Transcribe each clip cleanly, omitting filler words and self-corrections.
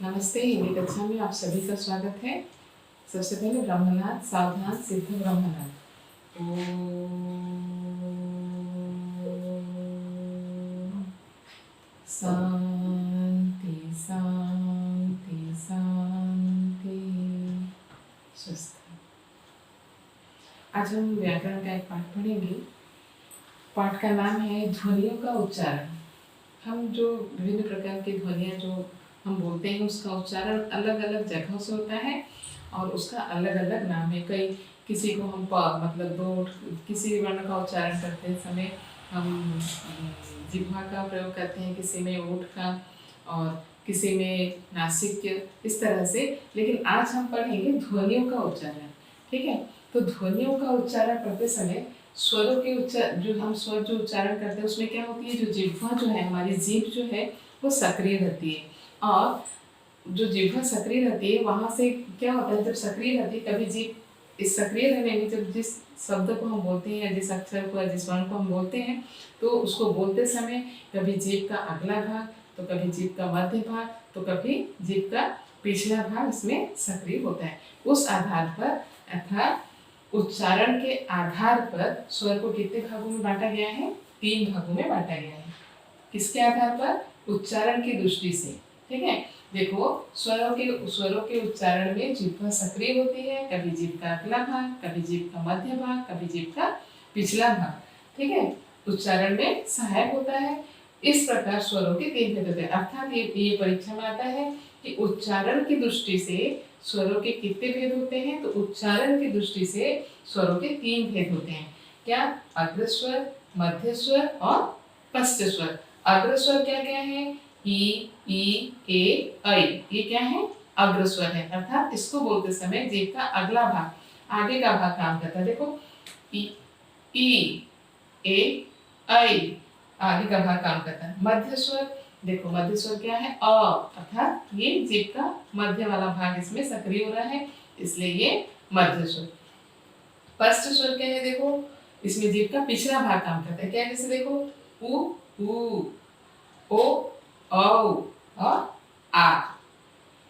नमस्ते। हिंदी कक्षा में आप सभी का स्वागत है। सबसे पहले ब्रह्मनाद सावधान सिद्ध ब्रह्मनाद। ओम शांति शांति शांति। स्वस्थ। आज हम व्याकरण का एक पाठ पढ़ेंगे। पाठ का नाम है ध्वनियों का उच्चारण। हम जो विभिन्न प्रकार की ध्वनियाँ जो हम बोलते हैं उसका उच्चारण अलग अलग जगहों से होता है और उसका अलग अलग नाम है। किसी को हम किसी वर्ण का उच्चारण करते समय हम जिह्वा का प्रयोग करते हैं, किसी में ओठ का और किसी में नासिक, इस तरह से। लेकिन आज हम पढ़ेंगे ध्वनियों का उच्चारण। ठीक है, तो ध्वनियों का उच्चारण करते समय स्वरों के जो हम स्वर जो उच्चारण करते हैं उसमें क्या होती है, जो जिह्वा जो है, हमारी जीभ जो है वो सक्रिय रहती है। और जो जिह्वा सक्रिय रहती है वहाँ से क्या होता है, जब सक्रिय रहती है कभी जीभ इस सक्रिय रहने में जब जिस शब्द को हम बोलते हैं या जिस अक्षर को या जिस वर्ण को हम बोलते हैं तो उसको बोलते समय कभी जीभ का अगला भाग तो कभी जीभ का मध्य भाग तो कभी जीभ का पिछला भाग इसमें सक्रिय होता है। उस आधार पर अर्थात उच्चारण के आधार पर स्वर को कितने भागों में बांटा गया है? 3 भागों में बांटा गया है। किसके आधार पर? उच्चारण की दृष्टि से। ठीक है, देखो स्वरों के उच्चारण में जिह्वा सक्रिय होती है, कभी जीभ का अगला भाग, कभी जीभ का मध्य भाग, कभी जीभ का पिछला भाग। ठीक है, उच्चारण में सहायक होता है। इस प्रकार स्वरों के 3 भेद होते हैं। अर्थात ये परीक्षा में आता है कि उच्चारण की दृष्टि से स्वरों के कितने भेद होते हैं? तो उच्चारण की दृष्टि से स्वरों के 3 भेद होते हैं। क्या? अग्रस्वर, मध्य स्वर और पश्च स्वर। अग्रस्वर क्या क्या है? ई, ए, ऐ। ये क्या है? अग्रस्वर है। अर्थात इसको बोलते समय जीभ का अगला भाग, आगे का भाग काम करता है। देखो ई, ए, ऐ, आगे का भाग काम करता है। मध्य स्वर, देखो मध्य स्वर क्या है? अ, अर्थात ये जीभ का मध्य वाला भाग इसमें सक्रिय हो रहा है, इसलिए ये मध्य स्वर। पश्च स्वर क्या है? देखो इसमें जीभ का पिछला भाग काम करता है। क्या? जैसे देखो उ, ओ, औ और आ।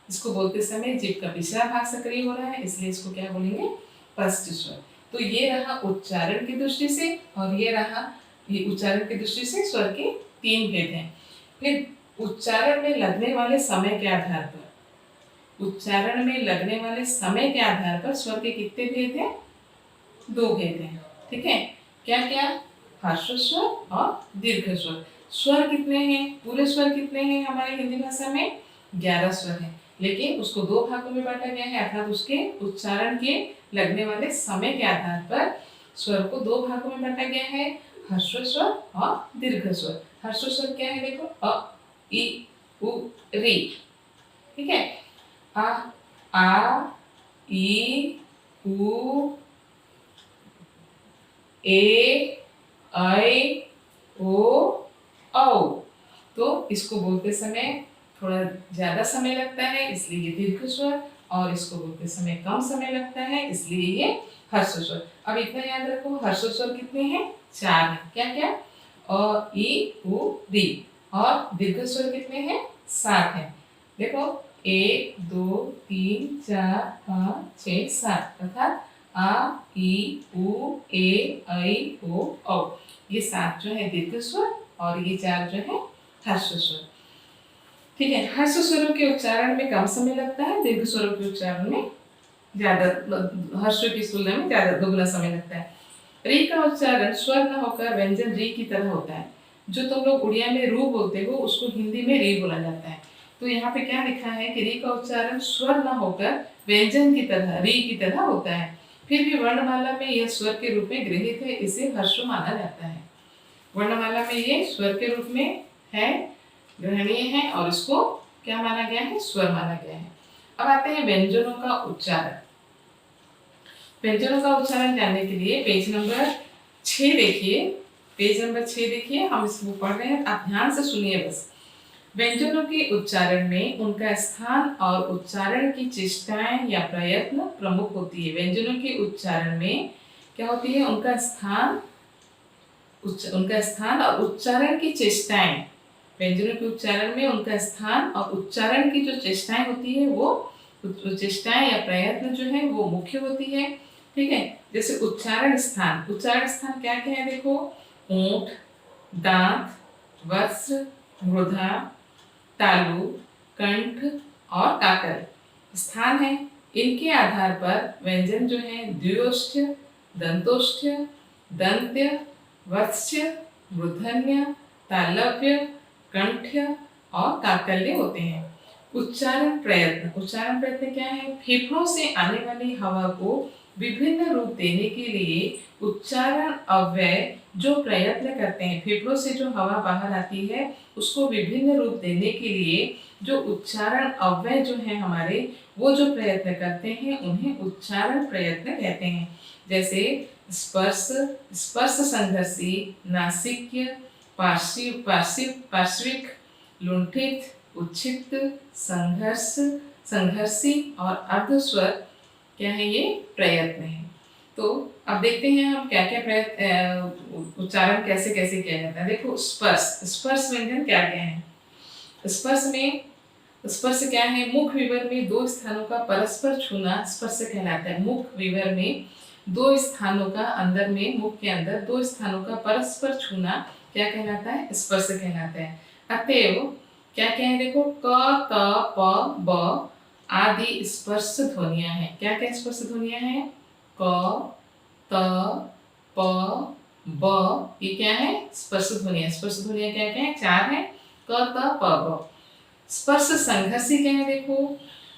इसको बोलते समय जीभ का पिछला भाग सक्रिय हो रहा है, इसलिए इसको क्या बोलेंगे? पश्च स्वर। तो ये रहा उच्चारण की दृष्टि से और ये रहा ये उच्चारण की दृष्टि से स्वर के 3 भेद हैं। फिर उच्चारण में लगने वाले समय के आधार पर, उच्चारण में लगने वाले समय के आधार पर स्वर के कितने भेद हैं? 2 भेद हैं। ठीक है, क्या क्या? हर्ष स्वर और दीर्घ स्वर। स्वर कितने हैं? पूरे स्वर कितने हैं हमारे हिंदी भाषा में? 11 स्वर हैं, लेकिन उसको 2 भागों में बांटा गया है। अर्थात उसके उच्चारण के लगने वाले समय के आधार पर स्वर को 2 भागों में बांटा गया है, हर्ष स्वर और दीर्घ स्वर। हर्ष स्वर क्या है? देखो अ, इ, उ, री। ठीक है, आ, ई, उ, ए, ऐ, ओ, औ। तो इसको बोलते समय थोड़ा ज्यादा समय लगता है, इसलिए ये दीर्घ स्वर, और इसको बोलते समय कम समय लगता है, इसलिए ये हर्ष स्वर। अब इतना याद रखो, हर्ष स्वर कितने हैं? 4 हैं। क्या क्या? अ, ई, उ, री। और दीर्घ स्वर कितने हैं? 7 हैं। देखो 1, 2, 3, 4, 5, 6, 7। अर्थात आ, ई, उ, ए, ऐ, ओ, औ। ये 7 जो है दीर्घ स्वर और ये 4 जो है हर्ष स्वर। ठीक है, हर्ष स्वरों के उच्चारण में कम समय लगता है, दीर्घ स्वरों के उच्चारण में ज्यादा, हर्ष की तुलना में ज्यादा, दोगुना समय लगता है। री का उच्चारण स्वर न होकर व्यंजन री की तरह होता है। जो तुम लोग उड़िया में रू बोलते हो उसको हिंदी में री बोला जाता है। तो यहाँ पे क्या लिखा है कि री का उच्चारण स्वर न होकर व्यंजन की तरह, री की तरह होता है। फिर भी वर्णमाला में यह स्वर के रूप में गृहीत है, इसे हर्ष माना जाता है। वर्णमाला में ये स्वर के रूप में है, ग्रहणीय है, और इसको क्या माना गया है? स्वर माना गया है। अब आते हैं व्यंजनों का उच्चारण। व्यंजनों का उच्चारण जानने के लिए पेज नंबर 6 देखिए। पेज नंबर 6 देखिए, हम इसको पढ़ रहे हैं, आप ध्यान से सुनिए बस। व्यंजनों के उच्चारण में उनका स्थान और उच्चारण की चेष्टाएं या प्रयत्न प्रमुख होती है। व्यंजनों के उच्चारण में क्या होती है? उनका स्थान और उच्चारण की चेष्टाएं व्यंजनों के उच्चारण में उनका स्थान और उच्चारण की जो चेष्टाएं होती है वो चेष्टाएं या प्रयत्न जो है वो मुख्य होती है। ठीक है, जैसे उच्चारण स्थान क्या क्या है देखो, ऊंट, दांत, वस्त्र, मृदा, तालु, कंठ और काकल स्थान है। इनके आधार पर व्यंजन जो है द्विओष्ठ्य, दंतोष्ठ्य, दंत्य, वत्स्य, मूर्धन्य, तालव्य, कंठ्य और काकल्य होते हैं। उच्चारण प्रयत्न क्या है, फेफड़ों से आने वाली हवा को विभिन्न रूप देने के लिए उच्चारण अव्यय जो प्रयत्न करते हैं, फेफड़ों से जो हवा बाहर आती है उसको विभिन्न रूप देने के लिए जो उच्चारण अव्यय जो है हमारे, वो जो प्रयत्न करते हैं उन्हें उच्चारण प्रयत्न कहते हैं। जैसे स्पर्श संघर्षी, नासिक्य, पार्श्विक, लुंठित, उच्छिष्ट, संघर्षी और अर्धस्वर क्या है, ये प्रयत्न है। तो अब देखते हैं हम क्या क्या प्रयत्न उच्चारण कैसे कैसे किया जाता है। देखो स्पर्श व्यंजन क्या क्या है। स्पर्श क्या है, मुख विवर में दो स्थानों का परस्पर छूना स्पर्श कहलाता है। मुख विवर में दो स्थानों का अंदर में, मुख के अंदर दो स्थानों का परस्पर छूना क्या कहलाता है, स्पर्श कहलाता है। अतएव क्या क्या है देखो, क, त, प, ब आदि स्पर्श ध्वनियां हैं। क्या क्या स्पर्श ध्वनियां हैं, क, त, प, ब, ये क्या है स्पर्श ध्वनियां। स्पर्श ध्वनियां क्या क्या है, चार है, क, त, प, ब। स्पर्श संघर्षी क्या है देखो,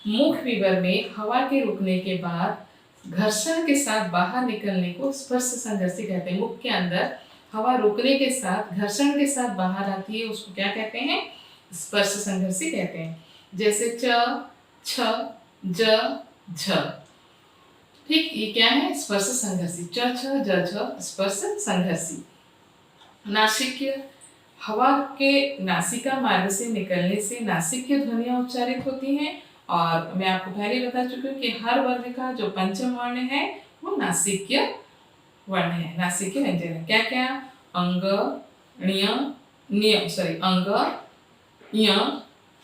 मुख विवर में हवा के रुकने के बाद घर्षण के साथ बाहर निकलने को स्पर्श संघर्षी कहते हैं। मुख के अंदर हवा रुकने के साथ घर्षण के साथ बाहर आती है, उसको क्या कहते हैं, स्पर्श संघर्षी कहते हैं। जैसे च, छ, ज, झ। ठीक, ये क्या है स्पर्श संघर्षी, च, छ, ज, झ स्पर्श संघर्षी। नासिक्य, हवा के नासिका मार्ग से निकलने से नासिक्य ध्वनियां उच्चारित होती हैं। और मैं आपको पहले बता चुकी हूँ कि हर वर्ग का जो पंचम वर्ण है वो नासिक्य वर्ण है, नासिक्य व्यंजन है। क्या क्या, अंग, अंग, य,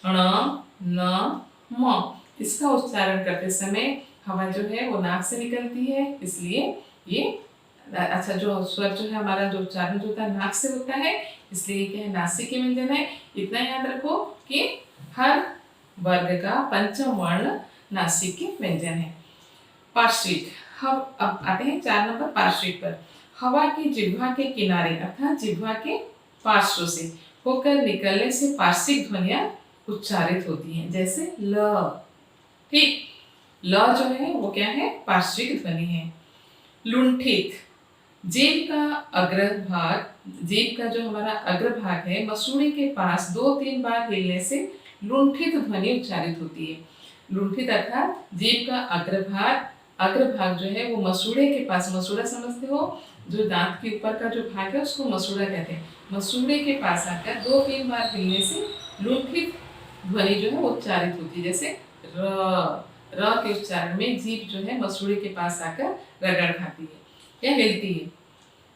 ण, न, म। इसका उच्चारण करते समय हवा जो है वो नाक से निकलती है, इसलिए ये अच्छा जो स्वर जो है हमारा जो उच्चारण जो होता है नाक से होता है, इसलिए क्या है नासिक्य व्यंजन है। इतना याद रखो कि हर वर्ग का पंचम वर्ण नासिक्य व्यंजन है। पार्श्विक, हम अब आते हैं 4 नंबर पार्श्विक पर। हवा की जिह्वा के किनारे अर्थात जिह्वा के पार्श्व से होकर निकलने से पार्श्विक ध्वनियां उच्चारित होती हैं। जैसे ल, ठीक, ल जो है वो क्या है पार्श्विक ध्वनि है। लुंठित, जीभ का अग्रभाग, जीभ का जो हमारा अग्रभाग है मसूड़े के पास 2-3 बार हिलने से लुंठित ध्वनि उच्चारित होती है। लुंठित अर्थात जीभ का अग्रभाग जो है वो मसूड़े के पास, मसूड़ा समझते हो, जो दांत के ऊपर का जो भाग है उसको मसूड़ा कहते हैं। मसूड़े के पास आकर 2-3 बार हिलने से लुंठित ध्वनि जो है वो उच्चारित होती है। जैसे र के उच्चारण में जीभ जो है मसूड़े के पास आकर रगड़ खाती है, क्या हिलती है।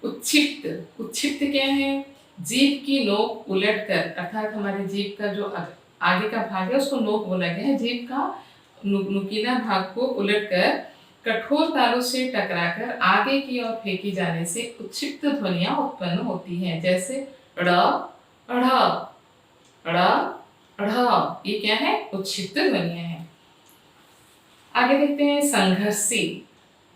उच्छिष्ट क्या है, जीभ की नोक उलटकर अर्थात हमारे जीभ का जो आगे का भाग है उसको नोक बोला गया है। जीभ का नुकीला भाग को उलटकर कठोर तालू से टकराकर आगे की ओर फेंकी जाने से उच्छिष्ट ध्वनियां उत्पन्न होती हैं। जैसे ड़, अढ़, ड़, अढ़, ये क्या है उच्छिष्ट ध्वनियां हैं। आगे देखते हैं संघर्षी,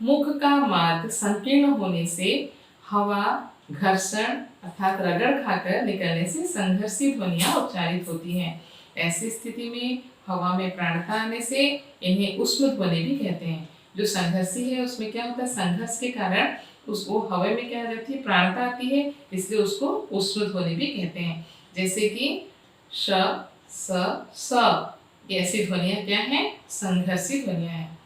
मुख का मार्ग संकीर्ण होने से हवा घर्षण अर्थात रगड़ खाकर निकलने से संघर्षी ध्वनियां उच्चारित होती हैं। ऐसी स्थिति में हवा में प्राणता आने से इन्हें उष्म ध्वनि भी कहते हैं। जो संघर्षी है उसमें क्या होता है, संघर्ष के कारण उसको हवा में क्या आ जाती है, प्राणता आती है, इसलिए उसको उष्म ध्वनि भी कहते हैं। जैसे कि श, स, ऐसी ध्वनियां क्या है संघर्षी ध्वनियां हैं।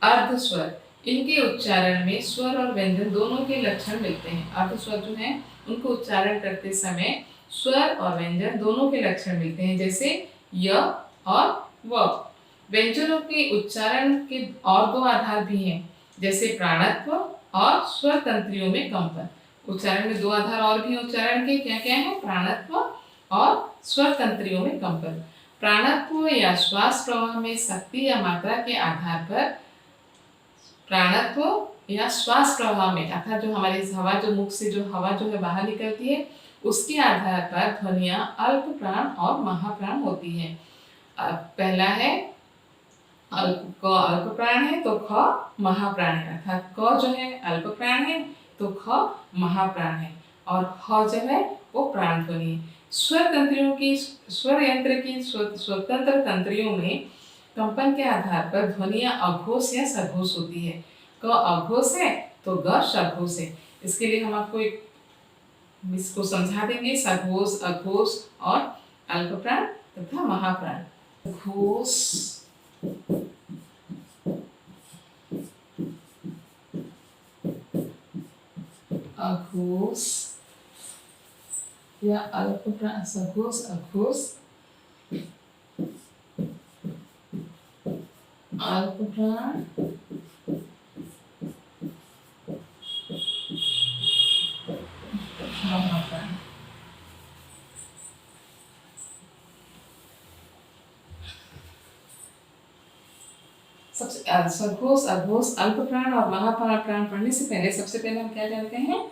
अर्ध स्वर, इनके उच्चारण में स्वर और व्यंजन दोनों के लक्षण मिलते हैं। अर्ध स्वर जो है उनको उच्चारण करते समय स्वर और व्यंजन दोनों के लक्षण मिलते हैं। जैसे य और व। व्यंजनों के उच्चारण के और 2 आधार भी हैं, जैसे प्राणत्व और स्वर तंत्रियों में कंपन। उच्चारण में 2 आधार और भी उच्चारण के क्या क्या है, प्राणत्व और स्वर तंत्रियों में कंपन। प्राणत्व या श्वास प्रवाह में शक्ति या मात्रा के आधार पर प्राणत्व या श्वास प्रवाह में अर्थात जो हमारी हवा जो मुख से जो हवा जो है बाहर निकलती है उसके आधार पर ध्वनियां अल्प प्राण और महाप्राण होती है। पहला है क अल्प प्राण है तो ख महाप्राण है, अर्थात क जो है अल्प प्राण है तो ख महाप्राण है और ह जो है वो प्राण ध्वनि है। स्वर यंत्र की स्वतंत्र तंत्रियों में कंपन के आधार पर ध्वनियां अघोष या सघोष होती है। क अघोष है तो ग सघोष है। इसके लिए हम आपको इसको समझा देंगे, सघोष, अघोष और अल्प प्राण तथा महाप्राण। घोष, अघोष या अल्प प्राण, सघोष, अघोष, अल्प प्राण, महाप्राण। सबसे सघोष, अघोष, अल्प प्राण और महाप्राण पढ़ने से पहले सबसे पहले हम क्या जानते हैं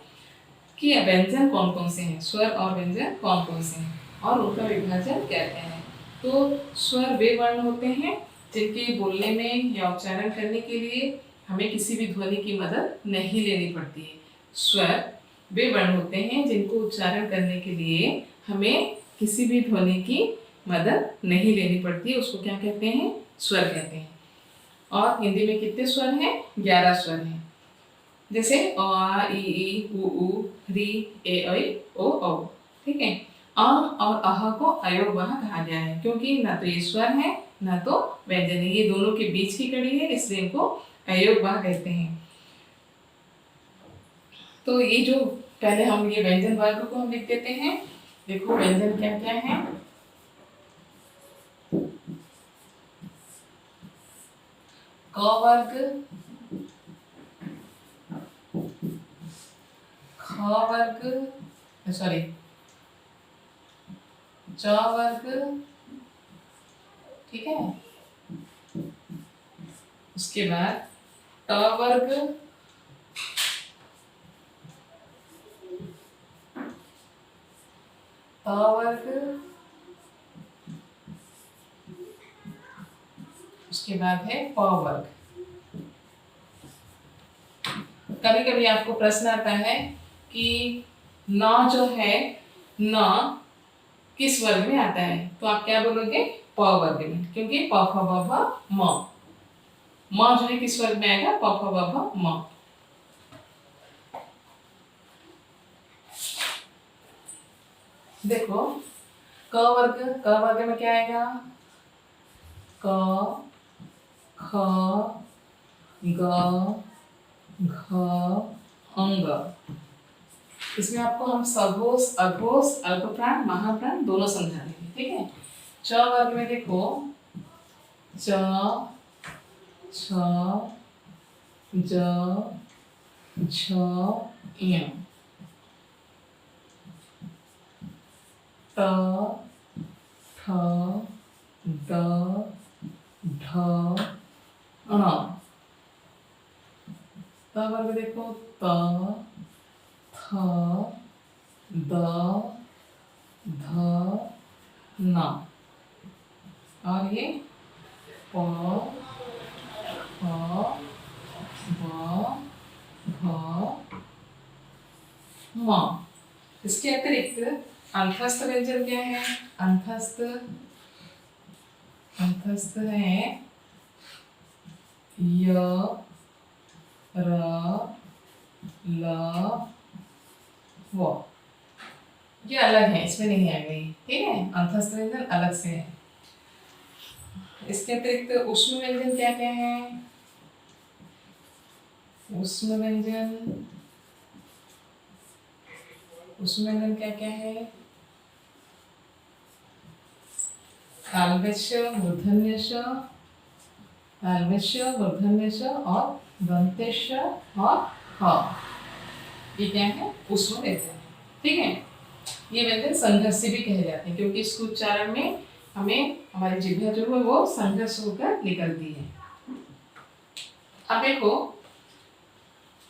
कि व्यंजन कौन कौन से हैं, स्वर और व्यंजन कौन कौन से हैं और उनका विभाजन क्या क्या है। तो स्वर वे वर्ण होते हैं जिनके बोलने में या उच्चारण करने के लिए हमें किसी भी ध्वनि की मदद नहीं लेनी पड़ती है। स्वर वे वर्ण होते हैं जिनको उच्चारण करने के लिए हमें किसी भी ध्वनि की मदद नहीं लेनी पड़ती है, उसको क्या कहते हैं, स्वर कहते हैं। और हिंदी में कितने स्वर हैं, 11 स्वर हैं। जैसे अ आ इ ई उ ऊ री ए ऐ ओ औ, ठीक है। अ और अह को अयोगवाह कहा गया है क्योंकि ना तो ये स्वर है ना तो व्यंजन है, ये दोनों के बीच की कड़ी है, इसलिए इनको अयोगवाह कहते हैं। तो ये जो पहले हम ये व्यंजन वर्ग को हम लिख देते हैं। देखो व्यंजन क्या क्या है। क वर्ग, ख वर्ग, सॉरी च वर्ग, ठीक है। उसके बाद ट वर्ग, त वर्ग, उसके बाद है प वर्ग। कभी कभी आपको प्रश्न आता है कि न जो है न किस वर्ग में आता है, तो आप क्या बोलोगे, प वर्ग में, क्योंकि प फ ब भ म जो है किस वर्ग में आएगा, प फ ब भ म। देखो क वर्ग में क्या आएगा, क ख ग घ अंग। इसमें आपको हम सघोष, अघोष, अल्प प्राण, महाप्राण दोनों समझा देंगे, ठीक है। च वर्ग में देखो च, छ, ज, झ, ञ। त, ठ, द, ढ, ण। त वर्ग देखो त, थ, द, ध, न। और ये प, फ, ब, भ, म। इसके अतिरिक्त अंतस्थ व्यंजन क्या है, अंतस्थ है य, र, ल, व। ये अलग है, इसमें नहीं आएंगे, ठीक है। अंतस्थ व्यंजन अलग से है। इसके अतिरिक्त ऊष्म व्यंजन क्या क्या है, ऊष्म व्यंजन क्या क्या है, तालव्य, मूर्धन्य श, तालव्य, मूर्धन्य श और दंत्य श और ह। ये क्या है, ऊष्म व्यंजन, ठीक है। ये व्यंजन संघर्षी भी कहे जाते हैं क्योंकि इसके उच्चारण में हमें हमारी जिह्वा जो है वो संघर्ष होकर निकलती है। अब देखो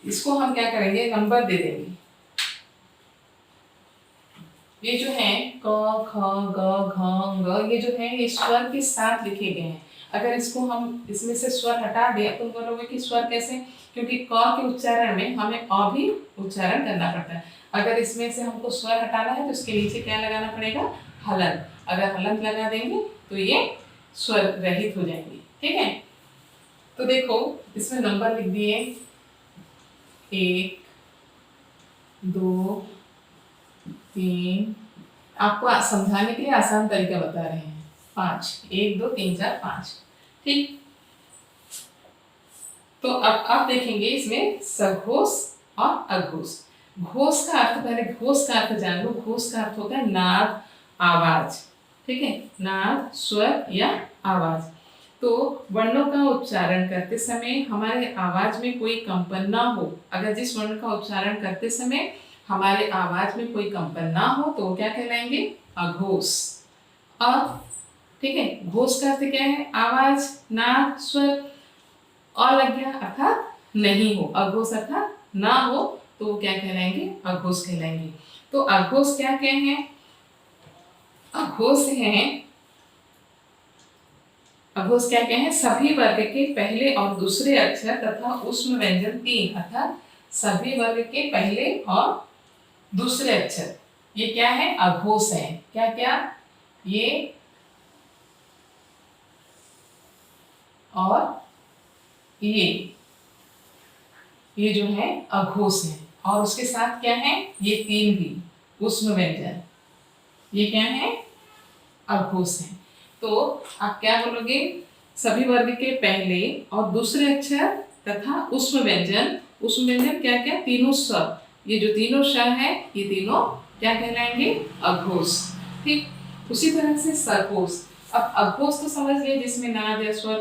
इसको हम क्या करेंगे, नंबर दे देंगे। ये जो है क ख ग घ ग, ये जो है ये स्वर के साथ लिखे गए हैं। अगर इसको हम इसमें से स्वर हटा दें तो बोलोगे कि स्वर कैसे, क्योंकि क के उच्चारण में हमें अ भी उच्चारण करना पड़ता है। अगर इसमें से हमको स्वर हटाना है तो इसके नीचे क्या लगाना पड़ेगा, हलंत। अगर हलंत लगा देंगे तो ये स्वर रहित हो जाएंगे। ठीक है, तो देखो इसमें नंबर लिख दिए 1 2 3, आपको समझाने के लिए आसान तरीका बता रहे हैं, 5, 1 2 3 4 5। ठीक, तो अब आप देखेंगे इसमें सघोष और अघोष। घोष का अर्थ, पहले घोष का अर्थ जान लो। घोष का अर्थ होता है नाद, आवाज। ठीक है, नाद, स्वर या आवाज। तो वर्णों का उच्चारण करते समय हमारे आवाज में कोई कंपन ना हो, अगर जिस वर्ण का उच्चारण करते समय हमारे आवाज में कोई कंपन ना हो तो वो क्या कहलाएंगे, अघोष। ठीक है, घोष का अर्थ क्या है, आवाज, नाद, स्वर। लग गया अर्थात नहीं हो, अघोष अर्थात ना हो तो वो क्या कहलाएंगे, अघोष कहलाएंगे। तो अघोष क्या क्या है, अघोष है, अघोष क्या क्या है, सभी वर्ग के पहले और दूसरे अक्षर तथा ऊष्म व्यंजन 3, अर्थात सभी वर्ग के पहले और दूसरे अक्षर, ये क्या है, अघोष है। क्या क्या, ये और ये जो है अघोष है। और उसके साथ क्या है, ये 3 भी ऊष्म व्यंजन, ये क्या है, अघोष है। तो आप क्या बोलोगे, सभी वर्ग के पहले और दूसरे अक्षर तथा ऊष्म व्यंजन। ऊष्म व्यंजन क्या क्या, तीनों स्वर, ये जो तीनों स्वर है ये तीनों क्या कहलाएंगे, अघोष। ठीक, उसी तरह से सघोष। अब अघोष तो समझ गए, जिसमें नाद या स्वर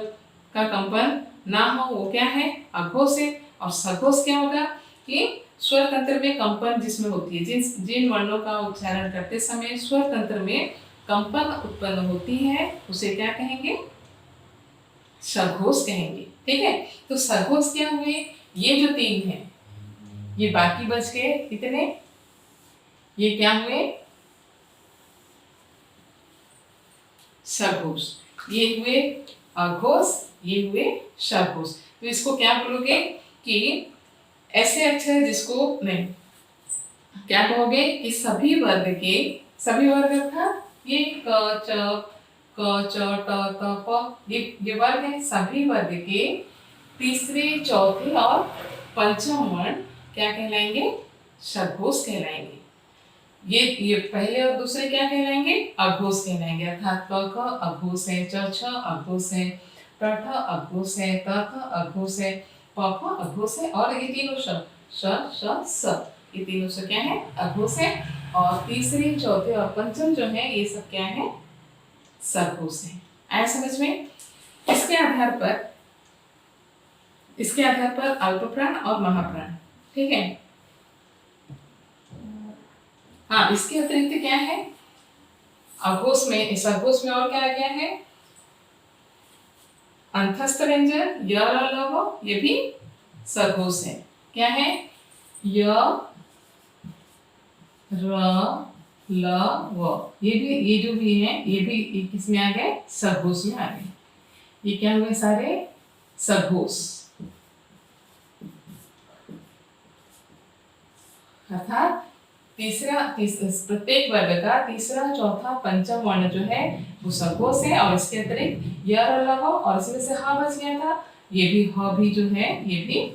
का कंपन ना हो वो क्या है, अघोष है। और सघोष क्या होगा कि स्वर तंत्र में कंपन जिसमें होती है, जिन वर्णों का उच्चारण करते समय स्वर तंत्र में कंपन उत्पन्न होती है उसे क्या कहेंगे, सघोष कहेंगे। ठीक है, तो सघोष क्या हुए, ये जो 3 है, ये बाकी बच गए कितने, ये क्या हुए, सघोष। ये हुए अघोष, ये हुए सघोष। तो इसको क्या बोलोगे कि ऐसे अक्षर जिसको नहीं, क्या कहोगे कि सभी वर्ग के, सभी वर्ग था ये क च ट त प, ये वर्ग है, सभी वर्ग के तीसरे, चौथे और पंचम वर्ण क्या कहलाएंगे, सघोष कहलाएंगे। ये पहले और दूसरे क्या कहलाएंगे, अघोष कहलाएंगे। अर्थात क ख अघोष है, च छ अघोष है, ट ठ अघोष है, त थ अघोष है, प फ अघोष है, और ये तीनों स, ये तीनों से क्या है, अघोष है। और तीसरे, चौथे और पंचम जो है ये सब क्या है, सघोष है। आया समझ में। इसके आधार पर अल्पप्राण और महाप्राण। ठीक है, हाँ, इसके अतिरिक्त क्या है, अघोष में, सघोष में और क्या आ गया है, अंतस्थ व्यंजन य र ल व, ये भी सघोष है। क्या है, य र ल व, ये जो भी है ये भी किसमें आ गए, सघोष में आ गए। ये क्या हुए, सारे सघोष। अर्थात प्रत्येक वर्ग का तीसरा, चौथा, पंचम वर्ण जो है वो सघोष है। और इसके अतिरिक्त य र ल व, और इसमें से ह बच गया था, ये भी ह भी जो है ये भी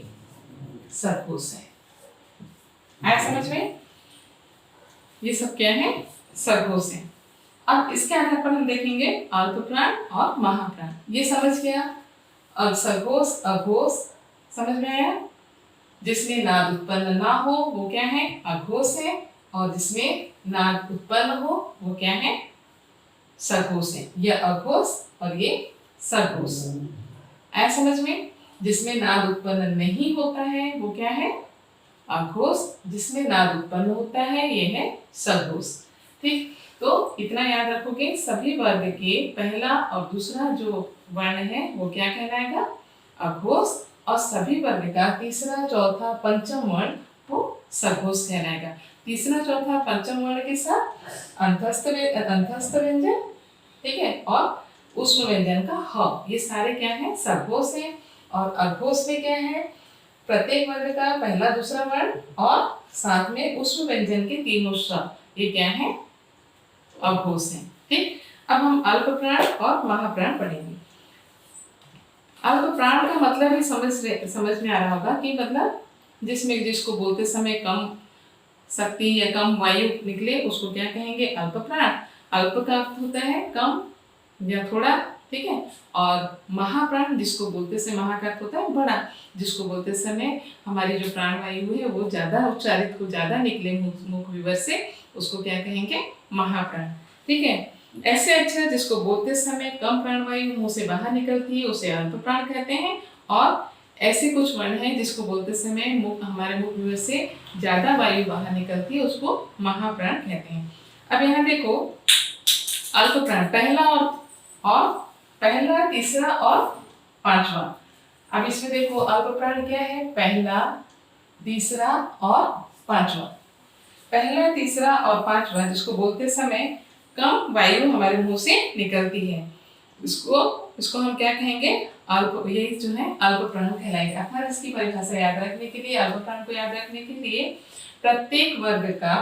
सघोष है। आया समझ में। ये सब क्या है, सघोष है। अब इसके आधार पर हम देखेंगे अल्पप्राण और महाप्राण। ये समझ गया, अब सघोष, अघोष समझ में आया। जिसमें नाद उत्पन्न ना हो वो क्या है, अघोष है। और जिसमें नाद उत्पन्न हो वो क्या है, सघोष है। यह अघोष और ये सघोष। आया समझ में। जिसमें नाद उत्पन्न नहीं होता है वो क्या है, अघोष। जिसमें नाद उत्पन्न होता है ये है सघोष। ठीक, तो इतना याद रखोगे, सभी वर्ग के पहला और दूसरा जो वर्ण है वो क्या कहलाएगा, अघोष, और सभी वर्ग का तीसरा चौथा पंचम वर्ण वो सघोष कहलाएगा। तीसरा चौथा पंचम वर्ण के साथ अंतस्थ व्यंजन, ठीक है, और उष्ण व्यंजन का ह, ये सारे क्या है, सघोष है। और अघोष में क्या है, प्रत्येक वर्ग का पहला दूसरा वर्ण और साथ में उष्ण व्यंजन के तीनों स्वर, ये क्या है, अघोष है। ठीक, अब हम अल्प प्राण और महाप्राण पढ़ेंगे। अल्प प्राण का मतलब ही समझ में आ रहा होगा कि मतलब जिसको बोलते समय कम शक्ति या कम वायु निकले उसको क्या कहेंगे, अल्प प्राण। अल्प का अर्थ होता है कम या थोड़ा, ठीक है, और महाप्राण जिसको बोलते समय, महा का अर्थ होता है बड़ा, जिसको बोलते समय हमारी जो प्राण वायु है वो ज्यादा उच्चारित हो, ज्यादा निकले मुख विवर से, उसको क्या कहेंगे, महाप्राण। ठीक है, ऐसे अक्षर जिसको बोलते समय कम प्राणवायु मुंह से बाहर निकलती है उसे अल्प प्राण कहते हैं, और ऐसे कुछ वर्ण हैं जिसको बोलते समय हमारे मुख विवर से ज्यादा वायु बाहर निकलती है, उसको महाप्राण कहते हैं। अब यहाँ देखो, अल्प प्राण पहला, तीसरा और पांचवा। अब इसमें देखो अल्प प्राण क्या है, पहला, तीसरा और पांचवा। पहला, तीसरा और पांचवा जिसको बोलते समय कम वायु हमारे मुंह से निकलती है, इसको हम क्या कहेंगे, अल्प, ये जो है अल्प प्राण कहलाएगा। अर्थात इसकी परिभाषा याद रखने के लिए, अल्प प्राण को याद रखने के लिए, प्रत्येक वर्ग का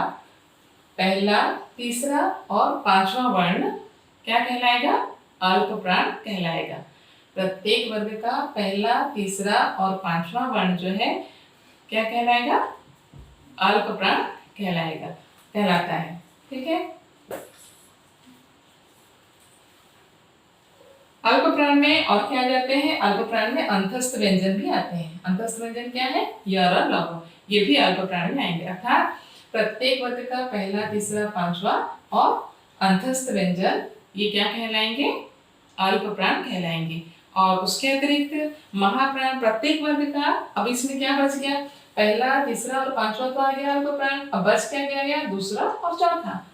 पहला, तीसरा और पांचवा वर्ण क्या कहलाएगा, अल्प प्राण कहलाएगा। प्रत्येक वर्ग का पहला, तीसरा और पांचवा वर्ण जो है क्या कहलाएगा, अल्प प्राण कहलाता है। ठीक है, अल्प प्राण में और क्या जाते हैं, अल्प प्राण में अंतस्थ व्यंजन भी आते हैं। अंतस्थ व्यंजन क्या है, य, र, ल, ये भी अल्प प्राण में आएंगे। अर्थात प्रत्येक वर्ग का पहला, तीसरा, पांचवा और अंतस्थ व्यंजन ये क्या कहलाएंगे, अल्प प्राण कहलाएंगे। और उसके अतिरिक्त महाप्राण प्रत्येक वर्ग का, अब इसमें क्या बच गया, पहला, तीसरा और पांचवा तो आ गया अल्प प्राण, अब बच क्या गया, दूसरा और चौथा।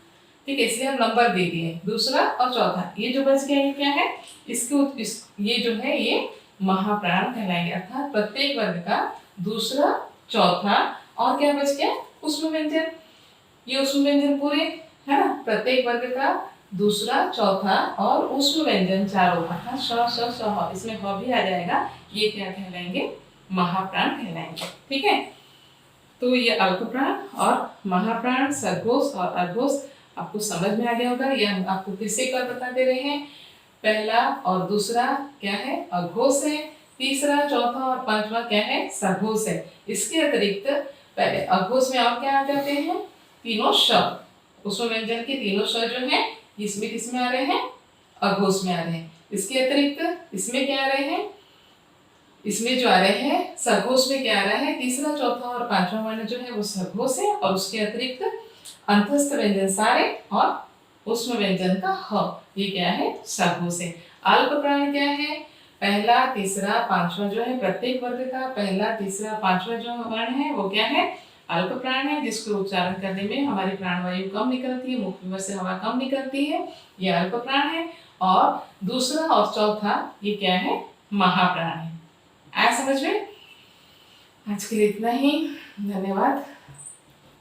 ठीक है, इसलिए हम नंबर दे दिए, दूसरा और चौथा, ये जो बच गया ये क्या है, ये जो है ये महाप्राण कहलाएंगे। अर्थात प्रत्येक वर्ग का दूसरा, चौथा और क्या बच गया, उष्ण व्यंजन। ये उष्ण व्यंजन पूरे है ना, प्रत्येक वर्ग का दूसरा, चौथा और उष्ण व्यंजन चारों, अर्थात श, इसमें ह भी आ जाएगा, ये क्या कहलाएंगे, महाप्राण कहलाएंगे। ठीक है, तो ये अल्प प्राण और महाप्राण, सघोष और अघोष आपको समझ में आ गया होगा। ये हम आपको फिर से एक बार बता दे रहे हैं, पहला और दूसरा क्या है, अघोष है, तीसरा, चौथा और पांचवा क्या है, सघोष है। इसके अतिरिक्त पहले अघोष में और क्या आ जाते हैं, तीनों शब्द, उष्ण व्यंजन के तीनों शब्द जो है इसमें किसमें आ रहे हैं, अघोष में आ रहे हैं। इसके अतिरिक्त इसमें क्या आ रहे हैं, इसमें जो आ रहे हैं सघोष में क्या आ रहा है, तीसरा, चौथा और पांचवा वर्ण जो है वो सघोष है, और उसके अतिरिक्त अंतस्थ व्यंजन सारे और उष्ण व्यंजन का ह, ये क्या है, सघोष है। अल्प प्राण क्या है, पहला, तीसरा, पांचवा जो है, प्रत्येक वर्ग का पहला, तीसरा, पांचवा जो वर्ण है वो क्या है, अल्प प्राण है, जिसको उच्चारण करने में हमारी प्राणवायु कम निकलती है, मुख विवर से हवा कम निकलती है, ये अल्प प्राण है। और दूसरा और चौथा ये क्या है, महाप्राण है। आया समझ में? आज के लिए इतना ही, धन्यवाद।